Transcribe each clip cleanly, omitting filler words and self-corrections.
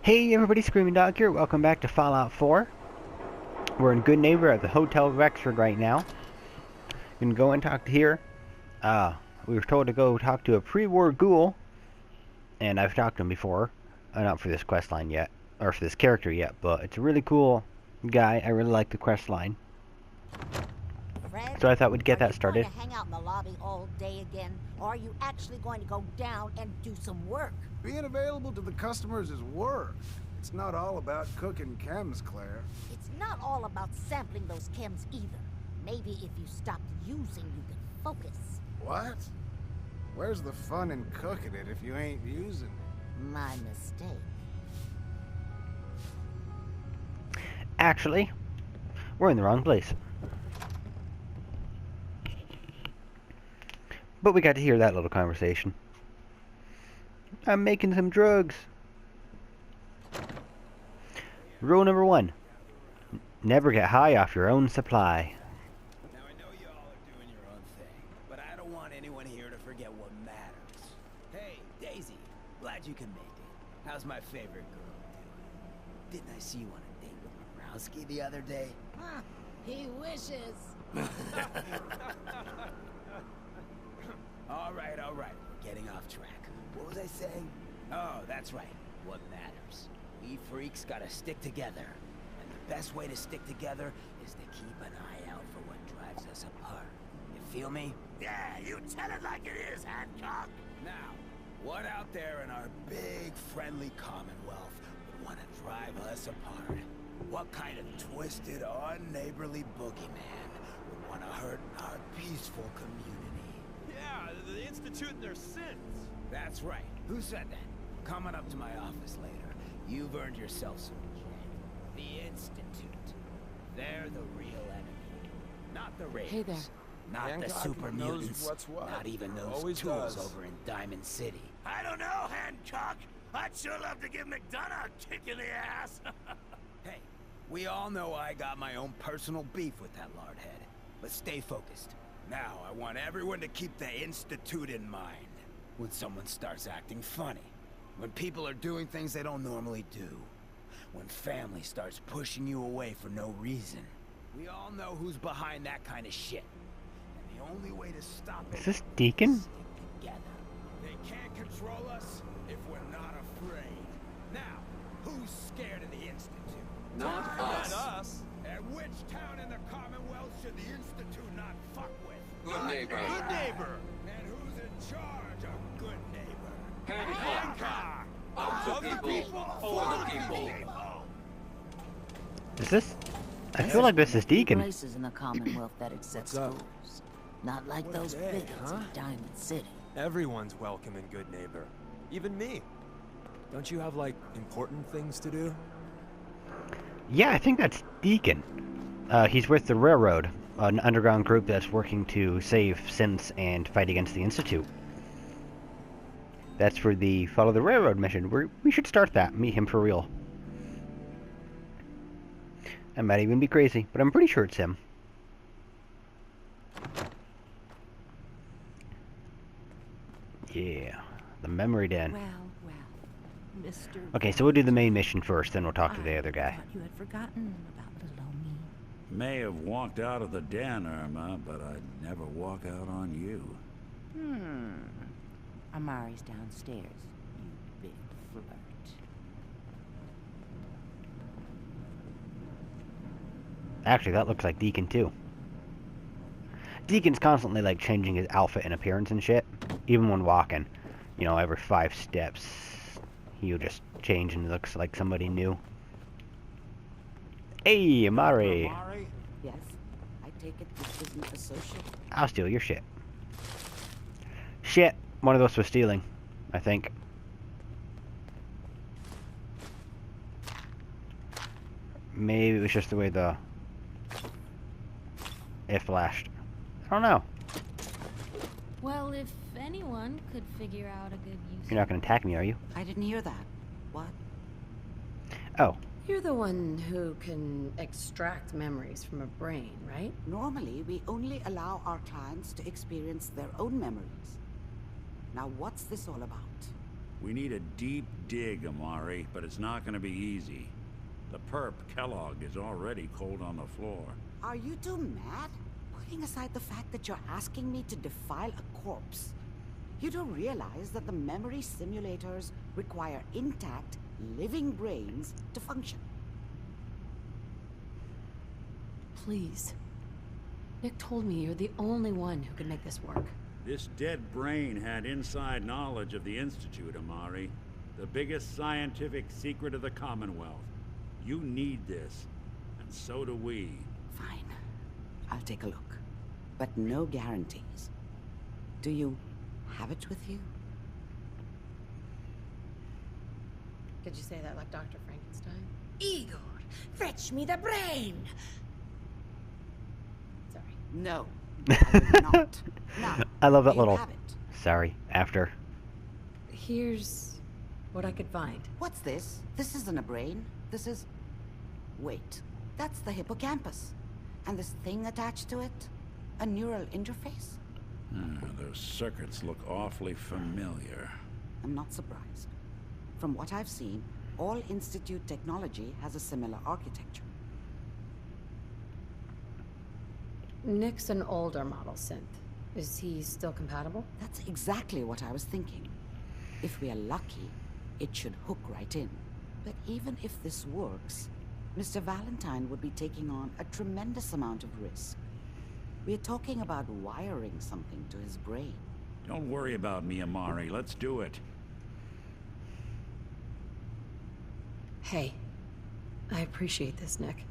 Hey everybody, Screaming Dog here. Welcome back to Fallout 4. We're in Good Neighbor at the Hotel Rexford right now. We can go and talk to here. We were told to go talk to a pre-war ghoul, and I've talked to him before. Not for this quest line yet, or for this character yet, but it's a really cool guy. I really like the quest line. Fred, So I thought we'd get that Are started. you going to hang out in the lobby all day again, or are you actually going to go down and do some work? Being available to the customers is work. It's not all about cooking chems, Claire. It's not all about sampling those chems either. Maybe if you stopped using, you could focus. What? Where's the fun in cooking it if you ain't using it? My mistake. Actually, we're in the wrong place. But we got to hear that little conversation. I'm making some drugs. Rule number 1. Never get high off your own supply. Now I know you all are doing your own thing, but I don't want anyone here to forget what matters. Hey, Daisy, glad you can make it. How's my favorite girl doing? Didn't I see you on a date with Morowski the other day? Huh, he wishes. All right, we're getting off track. What was I saying? Oh, that's right. What matters. We freaks gotta stick together. And the best way to stick together is to keep an eye out for what drives us apart. You feel me? Yeah, you tell it like it is, Hancock. Now, what out there in our big, friendly Commonwealth would want to drive us apart? What kind of twisted, unneighborly boogeyman would want to hurt our peaceful community? Yeah, the Institute and their sins. That's right. Who said that? Coming up to my office later. You've earned yourself some J. The Institute. They're the real enemy. Not the Raiders. Hey there. Not Hancock the super knows mutants. what's what. Not even those Always tools does. over in Diamond City. I don't know, Hancock. I'd sure love to give McDonough a kick in the ass. Hey, we all know I got my own personal beef with that lardhead. But stay focused. Now, I want everyone to keep the Institute in mind. When someone starts acting funny. When people are doing things they don't normally do. When family starts pushing you away for no reason. We all know who's behind that kind of shit. And the only way to stop it Is this Deacon? is stick together. They can't control us if we're not afraid. Now, who's scared of the Institute? Not us. And which town in the Commonwealth should the Institute not fuck with? Good neighbor. Good neighbor. And who's in charge of Good Neighbor? Hancock. Of the people, for the people. Is this? I feel like this is Deacon. Places in the Commonwealth that accept What's up? schools. Not like those Hey, bigots huh? in Diamond City. Everyone's welcome in Good Neighbor. Even me. Don't you have, like, important things to do? Yeah, I think that's Deacon. He's with the Railroad, an underground group that's working to save synths and fight against the Institute. That's for the Follow the Railroad mission. We should start that. Meet him for real. I might even be crazy, but I'm pretty sure it's him. Yeah, the memory den. Well, Mr. Okay, so we'll do the main mission first, then we'll talk to the other guy. I thought you had forgotten about little old me. May have walked out of the den, Irma, but I'd never walk out on you. Amari's downstairs, you big flirt. Actually, that looks like Deacon too. Deacon's constantly like changing his outfit and appearance and shit, even when walking. You know, every 5 steps, he'll just change and looks like somebody new. Hey, Amari! Yes, I take it this isn't a social. I'll steal your shit. Shit, one of those was stealing, I think. Maybe it was just the way it flashed. I don't know. Well, if anyone could figure out a good use. You're not gonna attack me, are you? I didn't hear that. What? Oh, You're the one who can extract memories from a brain, right? Normally, we only allow our clients to experience their own memories. Now, what's this all about? We need a deep dig, Amari, but it's not gonna be easy. The perp, Kellogg, is already cold on the floor. Are you two mad? Putting aside the fact that you're asking me to defile a corpse, you don't realize that the memory simulators require intact, living brains to function. Please. Nick told me you're the only one who can make this work. This dead brain had inside knowledge of the Institute, Amari. The biggest scientific secret of the Commonwealth. You need this, and so do we. Fine. I'll take a look. But no guarantees. Do you have it with you? Did you say that like Dr. Frankenstein? Igor, fetch me the brain! Sorry. No. I will not. Now, I love that do you little... have it? Sorry, after. Here's what I could find. What's this? This isn't a brain. This is... Wait. That's the hippocampus. And this thing attached to it? A neural interface? Those circuits look awfully familiar. I'm not surprised. From what I've seen, all Institute technology has a similar architecture. Nick's an older model synth. Is he still compatible? That's exactly what I was thinking. If we are lucky, it should hook right in. But even if this works, Mr. Valentine would be taking on a tremendous amount of risk. We're talking about wiring something to his brain. Don't worry about me, Amari. Let's do it. Hey, I appreciate this, Nick.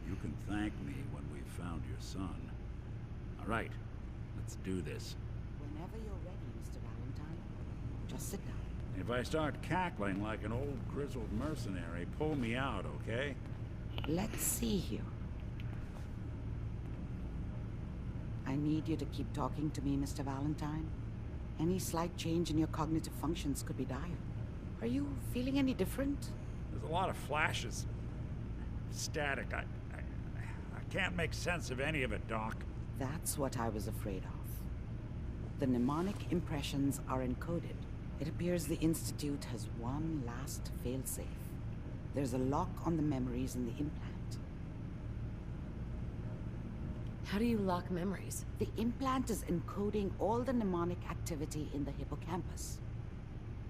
You can thank me when we've found your son. All right, let's do this. Whenever you're ready, Mr. Valentine, just sit down. If I start cackling like an old grizzled mercenary, pull me out, okay? Let's see here. I need you to keep talking to me, Mr. Valentine. Any slight change in your cognitive functions could be dire. Are you feeling any different? There's a lot of flashes. Static. I can't make sense of any of it, Doc. That's what I was afraid of. The mnemonic impressions are encoded. It appears the Institute has one last failsafe. There's a lock on the memories in the implant. How do you lock memories? The implant is encoding all the mnemonic activity in the hippocampus.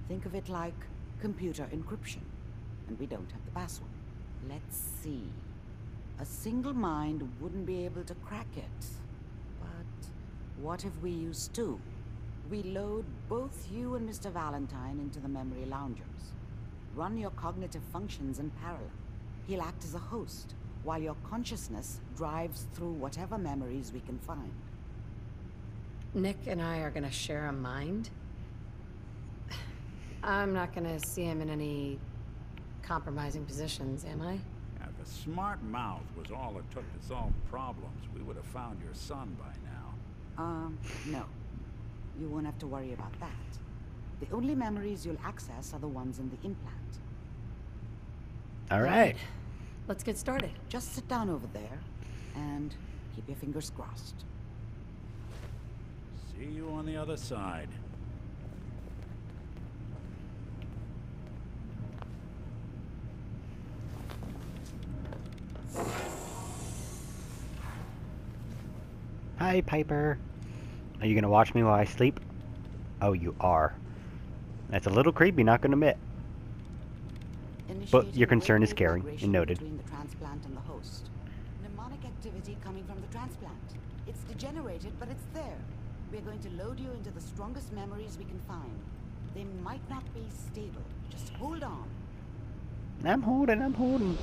Think of it like computer encryption, and we don't have the password. Let's see. A single mind wouldn't be able to crack it. But what if we use two? We load both you and Mr. Valentine into the memory loungers. Run your cognitive functions in parallel. He'll act as a host, while your consciousness drives through whatever memories we can find. Nick and I are gonna share a mind? I'm not gonna see him in any compromising positions, am I? If a smart mouth was all it took to solve problems, we would have found your son by now. No. You won't have to worry about that. The only memories you'll access are the ones in the implant. All right. Let's get started. Just sit down over there and keep your fingers crossed. See you on the other side. Hi, Piper. Are you gonna watch me while I sleep? Oh, you are. That's a little creepy, not gonna admit. But your concern is caring and noted. Between the transplant and the host. Mnemonic activity coming from the transplant. It's degenerated, but it's there. We're going to load you into the strongest memories we can find. They might not be stable. Just hold on. I'm holding.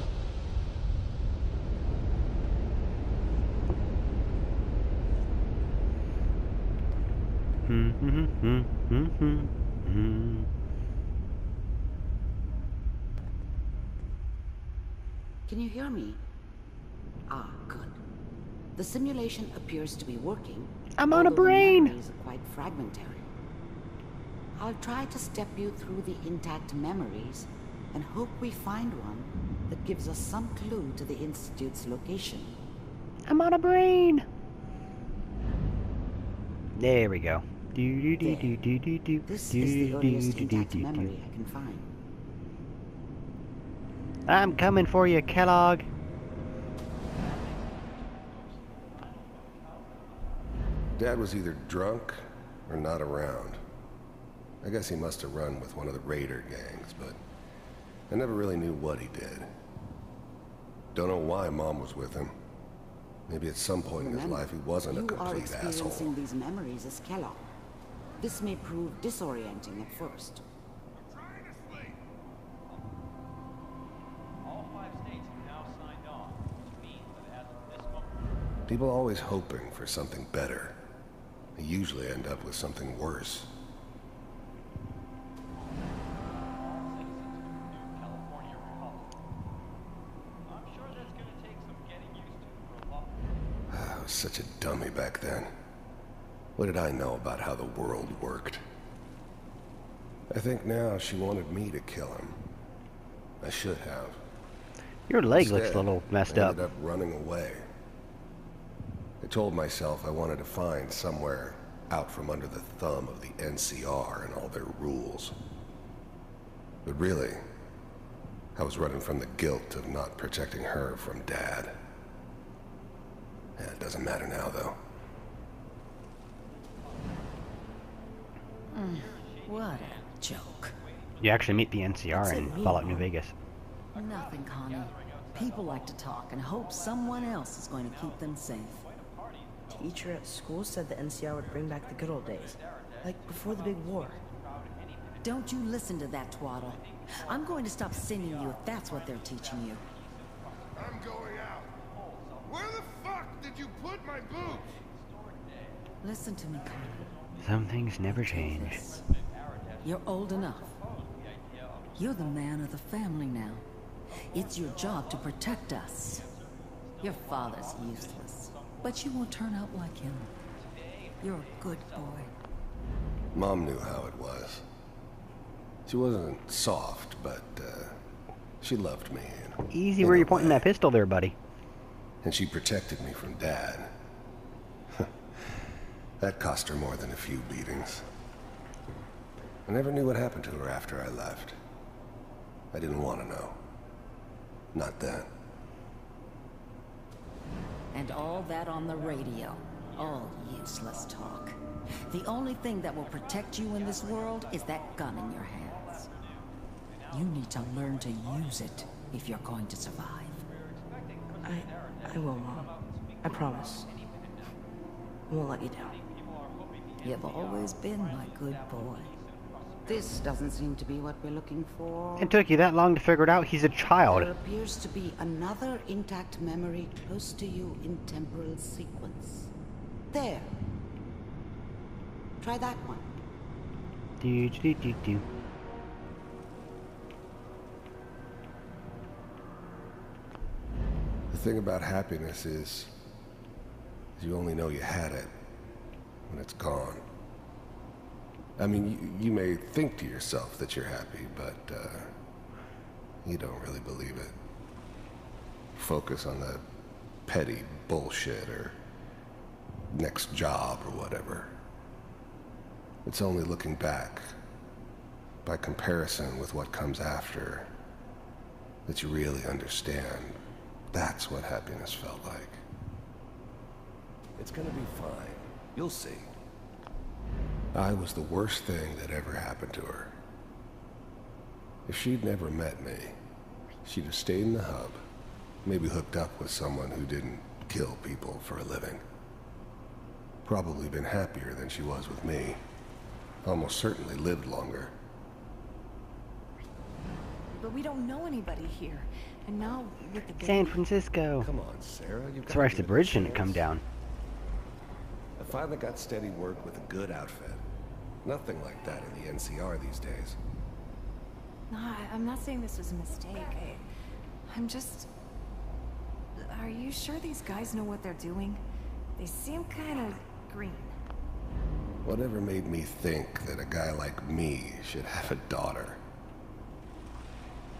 Can you hear me? Ah, good. The simulation appears to be working. I'm on a although the brain! memories are quite fragmentary. I'll try to step you through the intact memories and hope we find one that gives us some clue to the Institute's location. I'm on a brain! There we go. This is the earliest intact memory I can find. I'm coming for you, Kellogg. Dad was either drunk or not around. I guess he must have run with one of the raider gangs, but I never really knew what he did. Don't know why Mom was with him. Maybe at some point in his life he wasn't a complete You are experiencing asshole. these memories as Kellogg. This may prove disorienting at first. People always hoping for something better. They usually end up with something worse. I was such a dummy back then. What did I know about how the world worked? I think now she wanted me to kill him. I should have. Your leg Instead, looks a little messed I up. ended up running away. I told myself I wanted to find somewhere out from under the thumb of the NCR and all their rules. But really, I was running from the guilt of not protecting her from Dad. Yeah, it doesn't matter now, though. What a joke. You actually meet the NCR in Fallout New Vegas. Nothing, Connie. People like to talk and hope someone else is going to keep them safe. Teacher at school said the NCR would bring back the good old days. Like before the big war. Don't you listen to that twaddle. I'm going to stop singing you if that's what they're teaching you. I'm going out. Where the fuck did you put my boots? Listen to me, Connie. Some things never change. You're old enough. You're the man of the family now. It's your job to protect us. Your father's useless, but you won't turn out like him. You're a good boy. Mom knew how it was. She wasn't soft, but she loved me. Easy where you're pointing that pistol there, buddy. And she protected me from Dad. That cost her more than a few beatings. I never knew what happened to her after I left. I didn't want to know. Not then. And all that on the radio. All useless talk. The only thing that will protect you in this world is that gun in your hands. You need to learn to use it if you're going to survive. I will, Mom. I promise. I won't let you down. You've always been my good boy. This doesn't seem to be what we're looking for. It took you that long to figure it out? He's a child. There appears to be another intact memory close to you in temporal sequence. There. Try that one. Do. The thing about happiness is you only know you had it when it's gone. I mean, you may think to yourself that you're happy, but you don't really believe it. Focus on the petty bullshit or next job or whatever. It's only looking back, by comparison with what comes after, that you really understand. That's what happiness felt like. It's gonna be fine. You'll see. I was the worst thing that ever happened to her. If she'd never met me, she'd have stayed in the hub, maybe hooked up with someone who didn't kill people for a living. Probably been happier than she was with me. Almost certainly lived longer. But we don't know anybody here. And now with the San Francisco. Come on, Sarah. You've got Surprised to the give it a bridge didn't chance. come down. I finally got steady work with a good outfit. Nothing like that in the NCR these days. No, I'm not saying this was a mistake. I'm just... Are you sure these guys know what they're doing? They seem kind of green. Whatever made me think that a guy like me should have a daughter?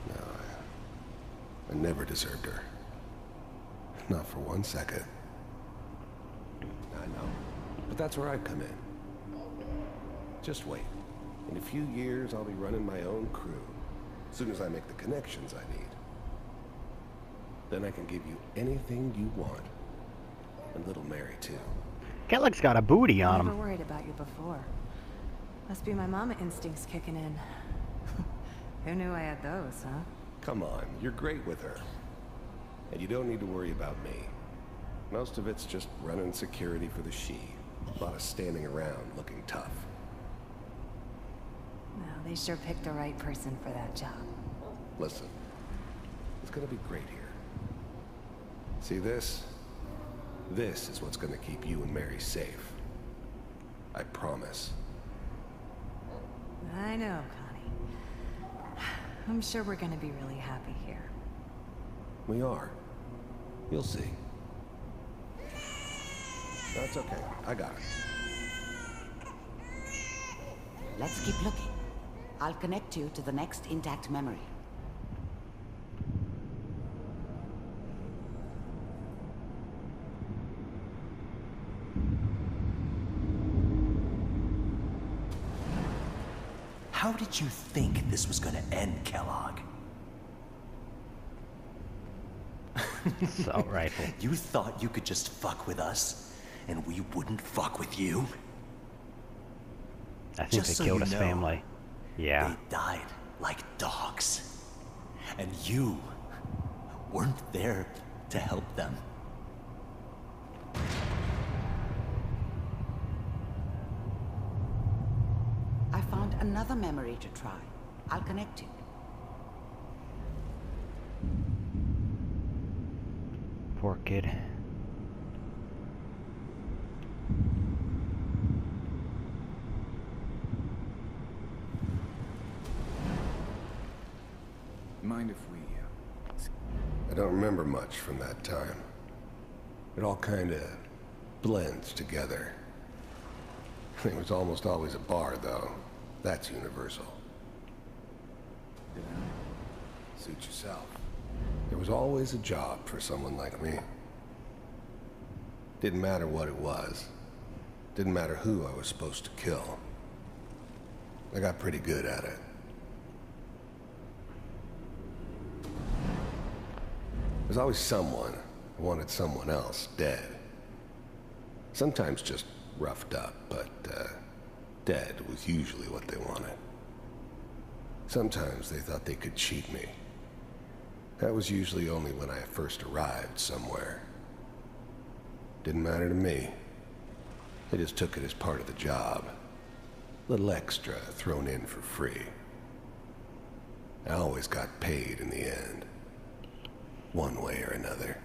No, I never deserved her. Not for 1 second. I know. But that's where I come in. Just wait. In a few years, I'll be running my own crew. As soon as I make the connections I need. Then I can give you anything you want. And little Mary, too. Kellick's got a booty on Never him. worried about you before. Must be my mama instincts kicking in. Who knew I had those, huh? Come on, you're great with her. And you don't need to worry about me. Most of it's just running security for the she. A lot of standing around looking tough. No, they sure picked the right person for that job. Listen, it's gonna be great here. See this? This is what's gonna keep you and Mary safe. I promise. I know, Connie. I'm sure we're gonna be really happy here. We are. You'll see. That's okay. I got it. Let's keep looking. I'll connect you to the next intact memory. How did you think this was gonna end, Kellogg? Assault rifle. You thought you could just fuck with us, and we wouldn't fuck with you? I think Just they so killed you his know, family. Yeah. They died like dogs. And you weren't there to help them. I found another memory to try. I'll connect you. Poor kid. Mind if we... I don't remember much from that time. It all kinda blends together. It was almost always a bar, though. That's universal. Suit yourself. There was always a job for someone like me. Didn't matter what it was. Didn't matter who I was supposed to kill. I got pretty good at it. There's always someone who wanted someone else dead. Sometimes just roughed up, but dead was usually what they wanted. Sometimes they thought they could cheat me. That was usually only when I first arrived somewhere. Didn't matter to me. They just took it as part of the job. A little extra thrown in for free. I always got paid in the end. One way or another.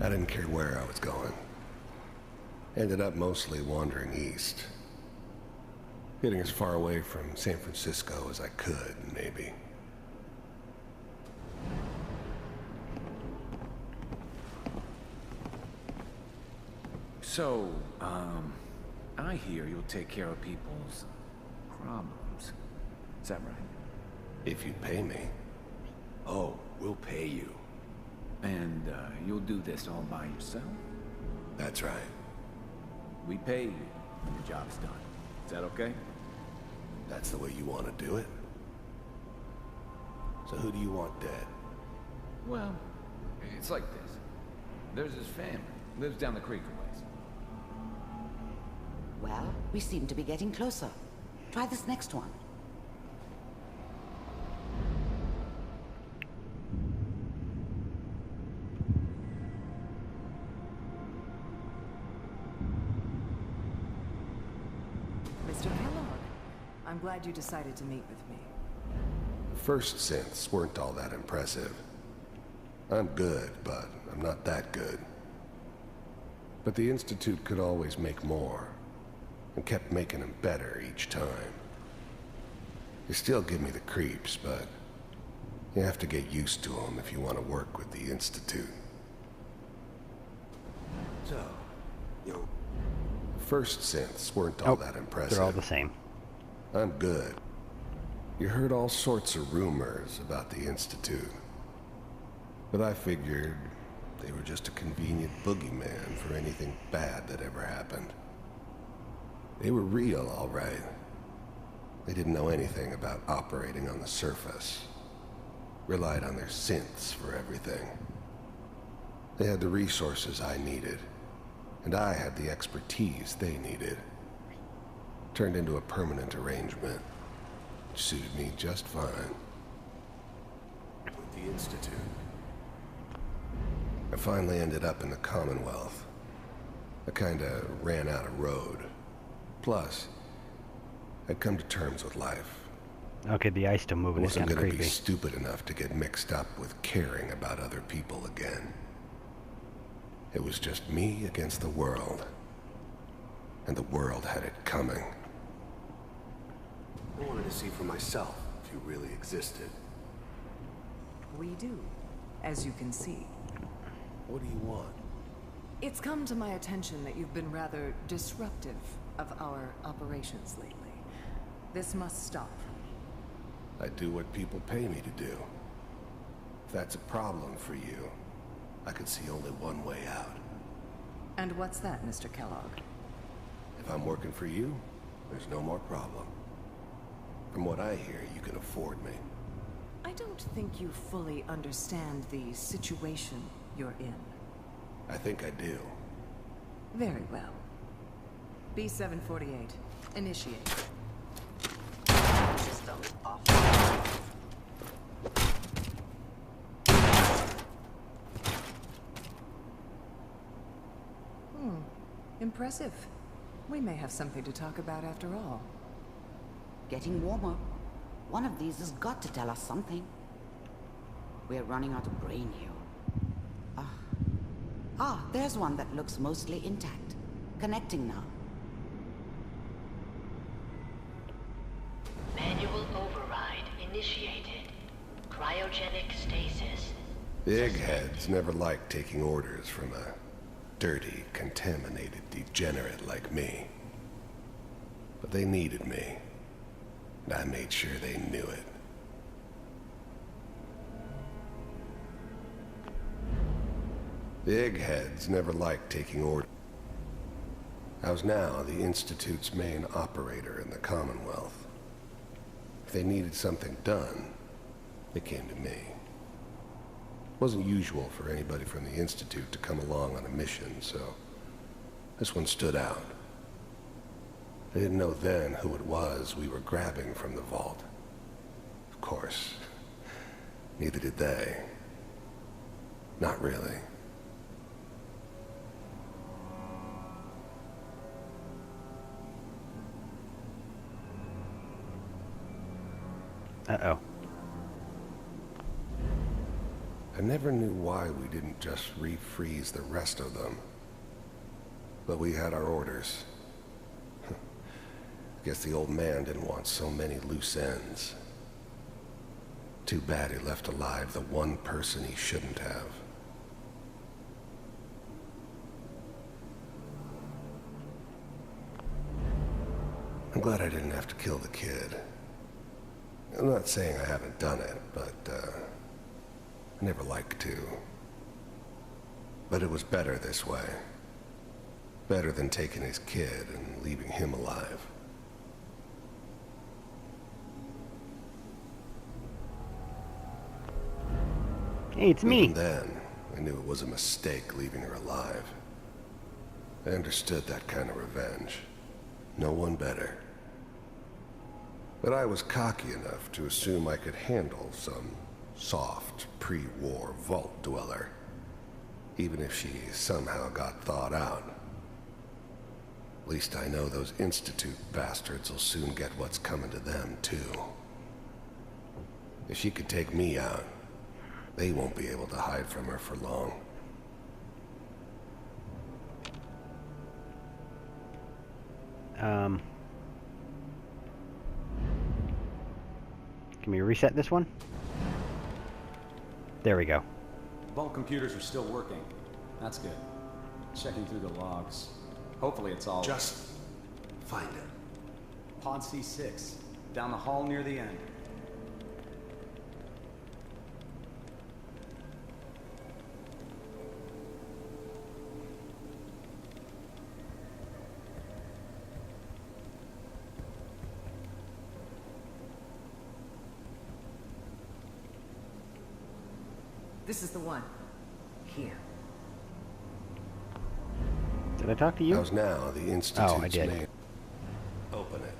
I didn't care where I was going. Ended up mostly wandering east. Getting as far away from San Francisco as I could, maybe. So, I hear you'll take care of people's problems. Is that right? If you pay me. Oh, we'll pay you. And, you'll do this all by yourself? That's right. We pay you when the job's done. Is that okay? That's the way you want to do it? So who do you want dead? Well, it's like this. There's his family. Lives down the creek a ways. Well, we seem to be getting closer. Try this next one. Mr. Kellogg, I'm glad you decided to meet with me. The first synths weren't all that impressive. I'm good, but I'm not that good. But the Institute could always make more, and kept making them better each time. They still give me the creeps, but you have to get used to them if you want to work with the Institute. So, you... The first synths weren't all that impressive. They're all the same. I'm good. You heard all sorts of rumors about the Institute. But I figured they were just a convenient boogeyman for anything bad that ever happened. They were real, all right. They didn't know anything about operating on the surface. Relied on their synths for everything. They had the resources I needed, and I had the expertise they needed. Turned into a permanent arrangement, which suited me just fine. With the Institute. I finally ended up in the Commonwealth. I kinda ran out of road. Plus, I'd come to terms with life. Okay, the ice still moving. I It's wasn't kind of gonna creepy. be stupid enough to get mixed up with caring about other people again. It was just me against the world. And the world had it coming. I wanted to see for myself if you really existed. We do, as you can see. What do you want? It's come to my attention that you've been rather disruptive of our operations lately. This must stop. I do what people pay me to do. If that's a problem for you, I could see only one way out. And what's that, Mr. Kellogg? If I'm working for you, there's no more problem. From what I hear, you can afford me. I don't think you fully understand the situation you're in. I think I do. Very well. B-748, initiate. System off. Impressive. We may have something to talk about after all. Getting warmer. One of these has got to tell us something. We're running out of brain here. There's one that looks mostly intact. Connecting now. Manual override initiated. Cryogenic stasis. The eggheads never liked taking orders from a dirty, contaminated degenerate like me. But they needed me. And I made sure they knew it. The eggheads never liked taking orders. I was now the Institute's main operator in the Commonwealth. If they needed something done, they came to me. It wasn't usual for anybody from the Institute to come along on a mission, so this one stood out. I didn't know then who it was we were grabbing from the vault. Of course, neither did they. Not really. Uh-oh. I never knew why we didn't just refreeze the rest of them. But we had our orders. I guess the old man didn't want so many loose ends. Too bad he left alive the one person he shouldn't have. I'm glad I didn't have to kill the kid. I'm not saying I haven't done it, but, I never liked to. But it was better this way. Better than taking his kid and leaving him alive. Hey, it's me. Even then, I knew it was a mistake leaving her alive. I understood that kind of revenge. No one better. But I was cocky enough to assume I could handle some soft, pre-war vault dweller, even if she somehow got thawed out. At least I know those Institute bastards will soon get what's coming to them, too. If she could take me out, they won't be able to hide from her for long. Can we reset this one? There we go. Vault computers are still working. That's good. Checking through the logs. Hopefully it's all... Just find it. Pod C6. Down the hall near the end. This is the one. Here. Did I talk to you? How's now? The Institute's I did. name. Open it.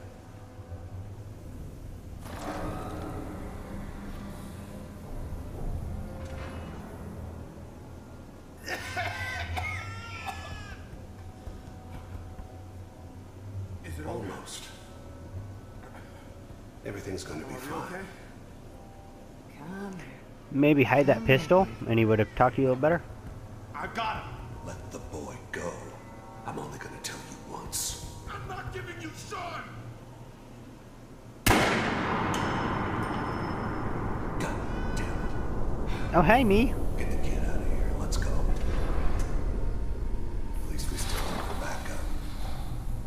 Almost. Everything's going to be fine. Come here. Maybe hide that pistol, and he would have talked to you a little better. I've got him. Let the boy go. I'm only going to tell you once. I'm not giving you Sean! God damn it. Oh, hey, me. Get the kid out of here. Let's go. At least we still have the backup.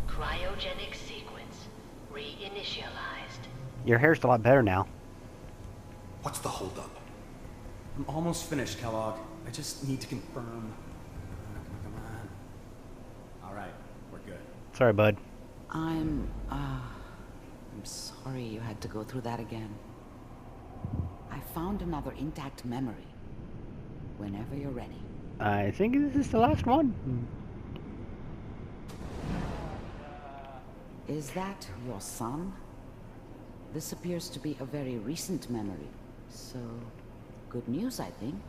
Cryogenic sequence reinitialized. Your hair's a lot better now. What's the holdup? I'm almost finished, Kellogg. I just need to confirm. Come on. All right, we're good. Sorry, bud. I'm sorry you had to go through that again. I found another intact memory. Whenever you're ready. I think this is the last one. Is that your son? This appears to be a very recent memory. So, good news, I think.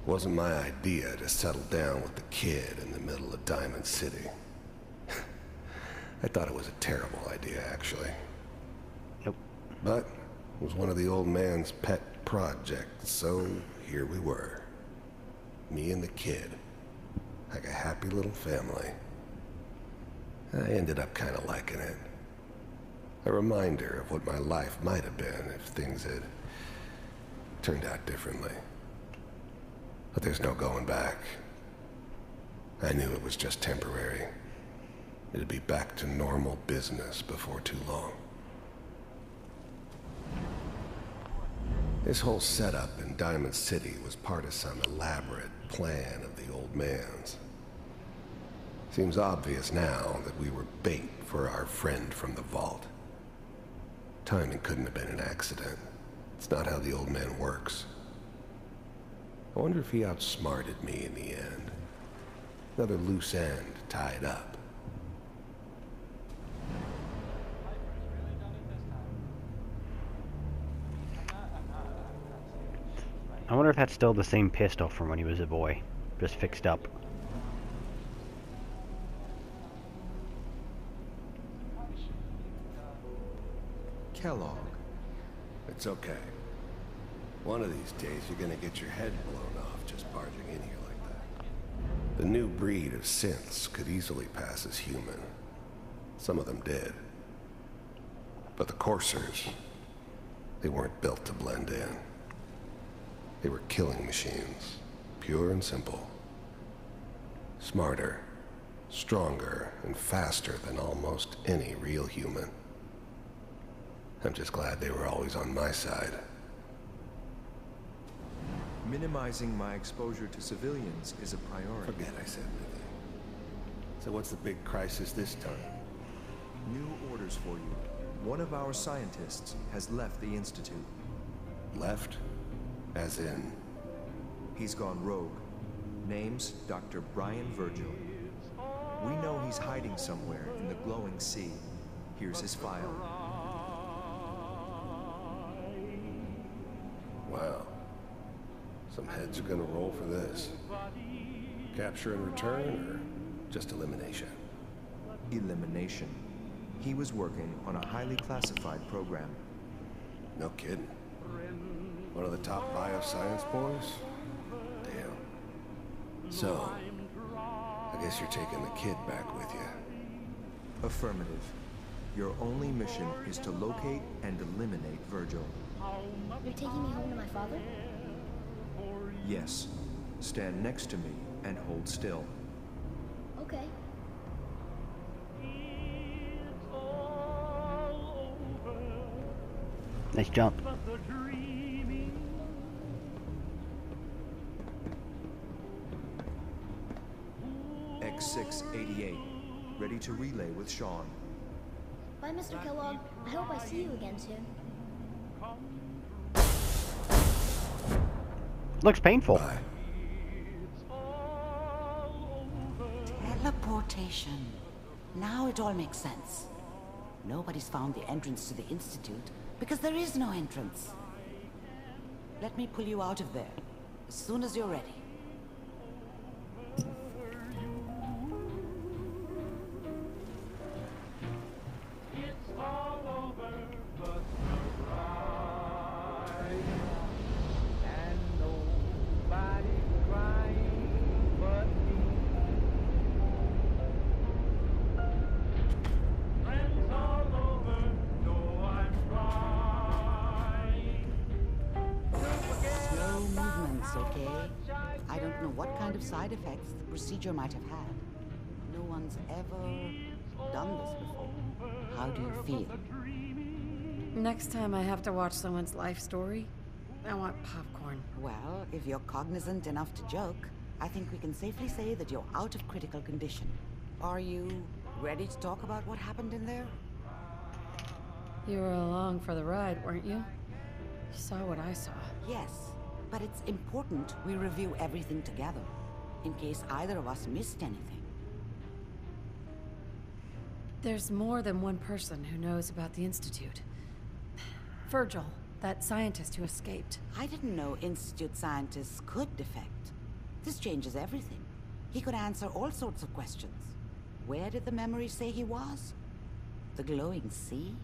Wasn't my idea to settle down with the kid in the middle of Diamond City. I thought it was a terrible idea, actually. Nope. But it was one of the old man's pet projects, so here we were. Me and the kid. Like a happy little family. I ended up kind of liking it. A reminder of what my life might have been if things had turned out differently. But there's no going back. I knew it was just temporary. It'd be back to normal business before too long. This whole setup in Diamond City was part of some elaborate plan of the old man's. Seems obvious now that we were bait for our friend from the vault. Timing couldn't have been an accident. It's not how the old man works. I wonder if he outsmarted me in the end. Another loose end tied up. I wonder if that's still the same pistol from when he was a boy. Just fixed up. Kellogg. It's okay. One of these days you're gonna get your head blown off just barging in here like that. The new breed of synths could easily pass as human. Some of them did. But the coursers, they weren't built to blend in. They were killing machines, pure and simple. Smarter, stronger, and faster than almost any real human. I'm just glad they were always on my side. Minimizing my exposure to civilians is a priority. Forget I said anything. So what's the big crisis this time? New orders for you. One of our scientists has left the Institute. Left? As in? He's gone rogue. Name's Dr. Brian Virgil. We know he's hiding somewhere in the glowing sea. Here's his file. Wow. Some heads are gonna roll for this. Capture and return, or just elimination? Elimination. He was working on a highly classified program. No kidding. One of the top bioscience boys? Damn. So, I guess you're taking the kid back with you. Affirmative. Your only mission is to locate and eliminate Virgil. You're taking me home to my father? Yes. Stand next to me and hold still. Okay. Nice jump. X688. Ready to relay with Sean. Bye, Mr. Kellogg. I hope I see you again soon. Looks painful. Bye. Teleportation. Now it all makes sense. Nobody's found the entrance to the Institute because there is no entrance. Let me pull you out of there as soon as you're ready. Okay? I don't know what kind of side effects the procedure might have had. No one's ever done this before. How do you feel? Next time I have to watch someone's life story, I want popcorn. Well, if you're cognizant enough to joke, I think we can safely say that you're out of critical condition. Are you ready to talk about what happened in there? You were along for the ride, weren't you? You saw what I saw. Yes. But it's important we review everything together, in case either of us missed anything. There's more than one person who knows about the Institute. Virgil, that scientist who escaped. I didn't know Institute scientists could defect. This changes everything. He could answer all sorts of questions. Where did the memory say he was? The glowing sea?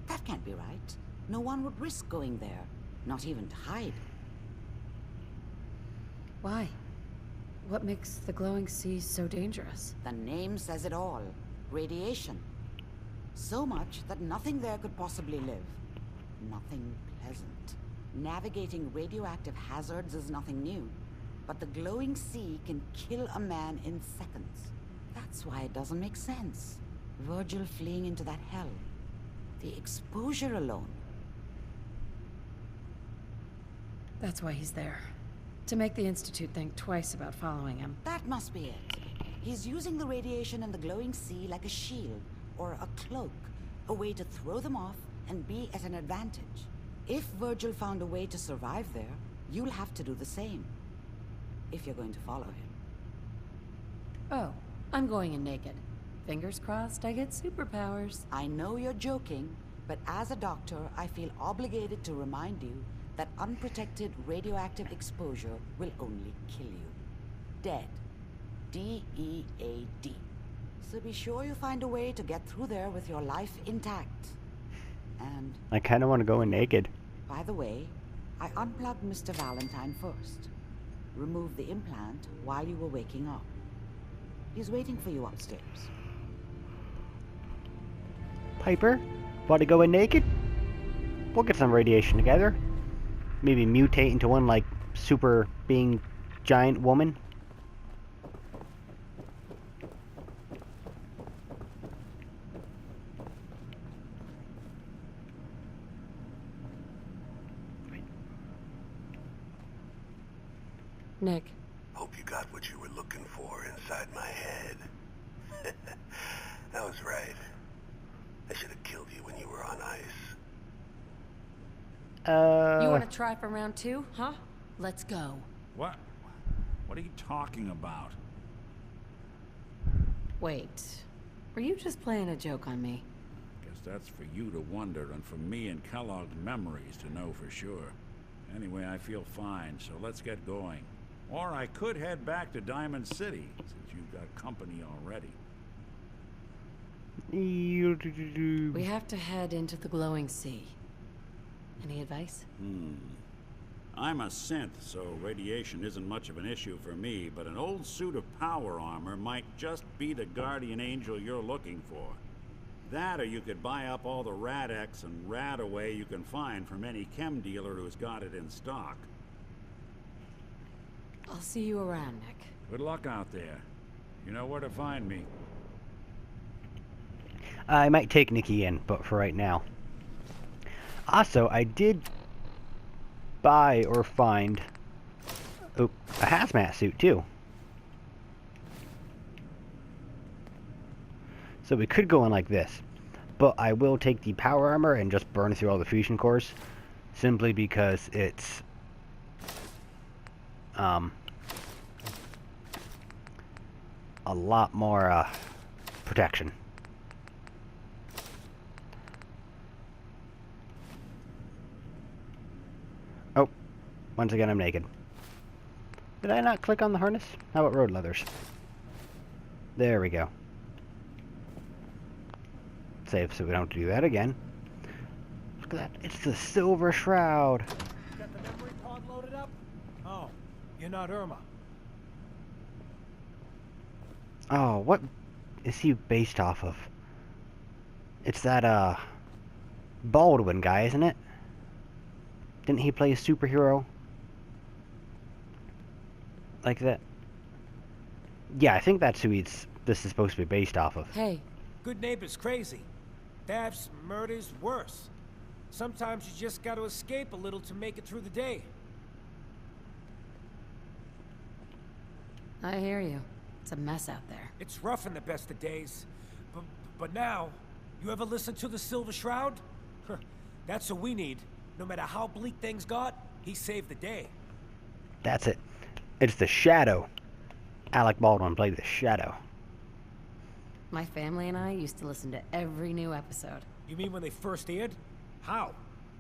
That can't be right. No one would risk going there, not even to hide. Why? What makes the glowing sea so dangerous? The name says it all. Radiation. So much that nothing there could possibly live. Nothing pleasant. Navigating radioactive hazards is nothing new. But the glowing sea can kill a man in seconds. That's why it doesn't make sense. Virgil fleeing into that hell. The exposure alone. That's why he's there. To make the Institute think twice about following him. That must be it. He's using the radiation and the glowing sea like a shield, or a cloak, a way to throw them off and be at an advantage. If Virgil found a way to survive there, you'll have to do the same. If you're going to follow him. Oh, I'm going in naked. Fingers crossed I get superpowers. I know you're joking, but as a doctor, I feel obligated to remind you that unprotected radioactive exposure will only kill you. Dead. D-E-A-D. So be sure you find a way to get through there with your life intact. And... I kind of want to go in naked. By the way, I unplugged Mr. Valentine first. Removed the implant while you were waking up. He's waiting for you upstairs. Piper, want to go in naked? We'll get some radiation together. Maybe mutate into one, like, super being giant woman. Nick. Hope you got what you were looking for inside my head. That was right. I should have killed you when you were on ice. You want to try for round 2, huh? Let's go. What? What are you talking about? Wait. Were you just playing a joke on me? Guess that's for you to wonder and for me and Kellogg's memories to know for sure. Anyway, I feel fine, so let's get going. Or I could head back to Diamond City, since you've got company already. We have to head into the glowing sea. Any advice? I'm a synth, so radiation isn't much of an issue for me, but an old suit of power armor might just be the guardian angel you're looking for. That, or you could buy up all the Rad-X and Rad-Away you can find from any chem dealer who's got it in stock. I'll see you around, Nick. Good luck out there. You know where to find me. I might take Nikki in, but for right now. Also, I did buy or find a hazmat suit, too. So we could go in like this. But I will take the power armor and just burn through all the fusion cores. Simply because it's a lot more protection. Oh, once again I'm naked. Did I not click on the harness? How about road leathers? There we go. Save so we don't do that again. Look at that. It's the Silver Shroud. Got the memory pod loaded up? Oh, you're not Irma. Oh, what is he based off of? It's that, Baldwin guy, isn't it? Didn't he play a superhero? Like that? Yeah, I think that's who this is supposed to be based off of. Hey. Good neighbor's crazy. Thefts, murders, worse. Sometimes you just gotta escape a little to make it through the day. I hear you. It's a mess out there. It's rough in the best of days. But now, you ever listen to the Silver Shroud? That's what we need. No matter how bleak things got, he saved the day. That's it. It's the Shadow. Alec Baldwin played the Shadow. My family and I used to listen to every new episode. You mean when they first aired? How?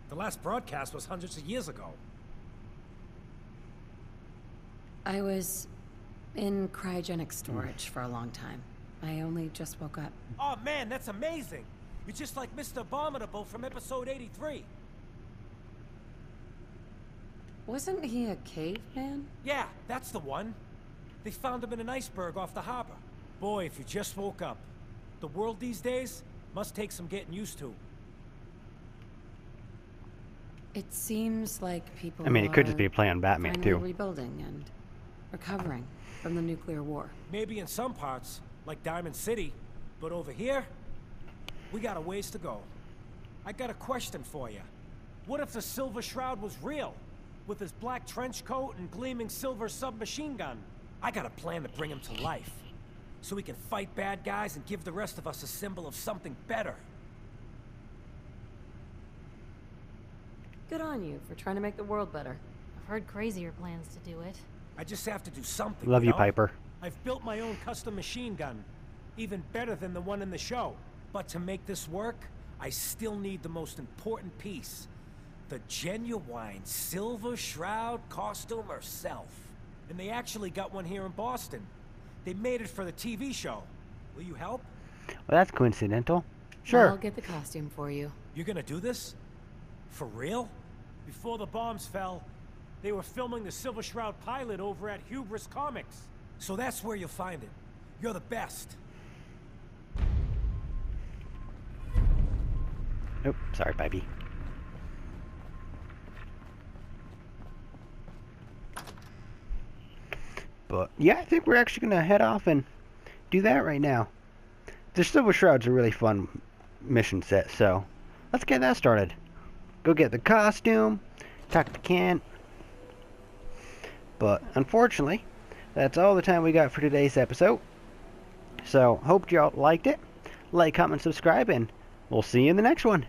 The last broadcast was hundreds of years ago. I was in cryogenic storage for a long time. I only just woke up. Oh man, that's amazing! You're just like Mr. Abominable from episode 83. Wasn't he a caveman? Yeah, that's the one. They found him in an iceberg off the harbor. Boy, if you just woke up. The world these days must take some getting used to. It seems like people I mean, it could just be playing Batman, finally too. rebuilding and recovering from the nuclear war. Maybe in some parts, like Diamond City, but over here, we got a ways to go. I got a question for you. What if the Silver Shroud was real? With his black trench coat and gleaming silver submachine gun? I got a plan to bring him to life. So we can fight bad guys and give the rest of us a symbol of something better. Good on you for trying to make the world better. I've heard crazier plans to do it. I just have to do something. Love you, know? Piper. I've built my own custom machine gun. Even better than the one in the show. But to make this work, I still need the most important piece. The genuine Silver Shroud costume herself. And they actually got one here in Boston. They made it for the TV show. Will you help? Well, that's coincidental. Sure. I'll get the costume for you. You're gonna do this? For real? Before the bombs fell, they were filming the Silver Shroud pilot over at Hubris Comics. So that's where you'll find it. You're the best. Oh, sorry, baby. But, yeah, I think we're actually going to head off and do that right now. The Silver Shroud's a really fun mission set, so let's get that started. Go get the costume, talk to Kent. But, unfortunately, that's all the time we got for today's episode. So, hope y'all liked it. Like, comment, subscribe, and we'll see you in the next one.